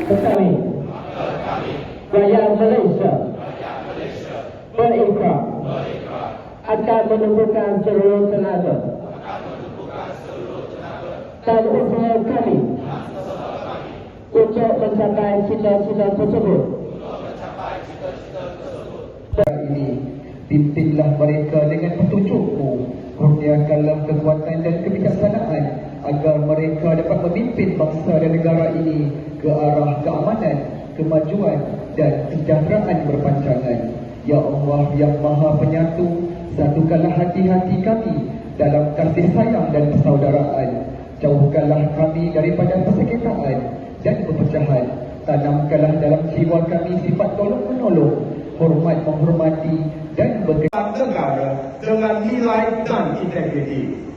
Kami, rakyat Malaysia berikrar akan menumbuhkan seluruh tenaga dan usaha kami untuk mencapai cita-cita tersebut. Ini pimpinlah mereka dengan petunjuk-Mu, kurniakanlah kekuatan dan kebijaksanaan agar mereka dapat memimpin bangsa dan negara ini ke arah keamanan, kemajuan dan kesejahteraan berpanjangan. Ya Allah yang Maha Penyatu, satukanlah hati-hati kami dalam kasih sayang dan persaudaraan. Jauhkanlah kami daripada persengketaan dan perpecahan. Tanamkanlah dalam jiwa kami sifat tolong-menolong, hormat menghormati dan bekerja negara dengan nilai dan integriti.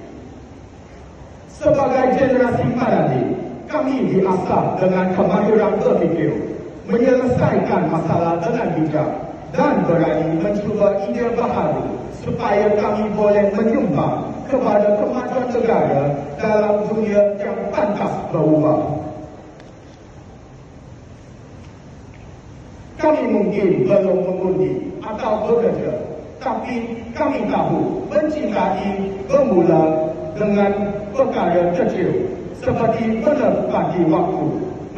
Sebagai generasi Madani, kami diasah dengan kemahiran berfikir, menyelesaikan masalah dengan bijak dan berani mencuba ide baharu supaya kami boleh menyumbang kepada kemajuan negara dalam dunia yang pantas berubah. Kami mungkin belum mengundi atau bekerja, tapi kami tahu mencintai bermula dengan perkara kecil seperti menepati waktu,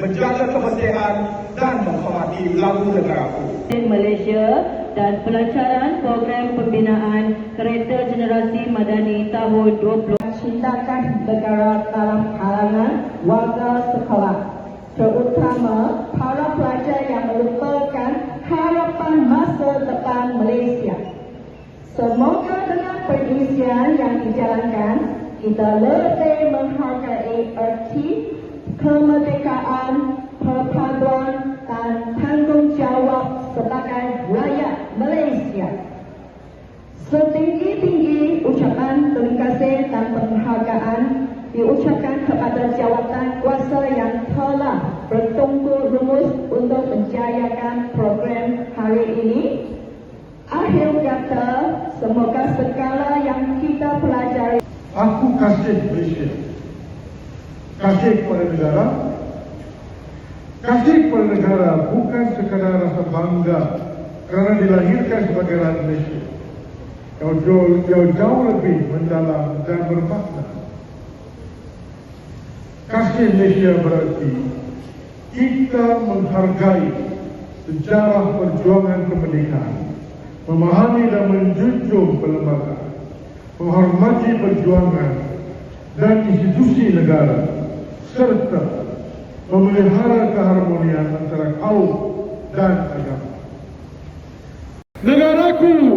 menjaga kebersihan dan menghormati lagu negaraku. Malaysia dan pelancaran program pembinaan kereta generasi Madani tahun 20. Cintakan negara dalam kalangan warga sekolah, terutama para pelajar yang melupakan harapan masa depan Malaysia. Semoga dengan perisian yang dijalankan, kita lebih menghargai erti kemerdekaan, perpaduan dan tanggungjawab sebagai rakyat Malaysia. Setinggi-tinggi ucapan terima kasih dan penghargaan diucapkan kepada jawatan kuasa yang telah bertunggu lumus untuk menjayakan program hari ini. Akhir kata, semoga segala yang kita pelajari. Aku kasih Malaysia, kasih kepada negara. Kasih kepada negara bukan sekadar rasa bangga kerana dilahirkan sebagai rakyat Malaysia. Jauh lebih mendalam dan bermakna. Kasih Malaysia berarti kita menghargai sejarah perjuangan kemerdekaan, memahami dan menjunjung perlembagaan, menghormati perjuangan dan institusi negara, serta memelihara keharmonian antara kaum dan agama. Negaraku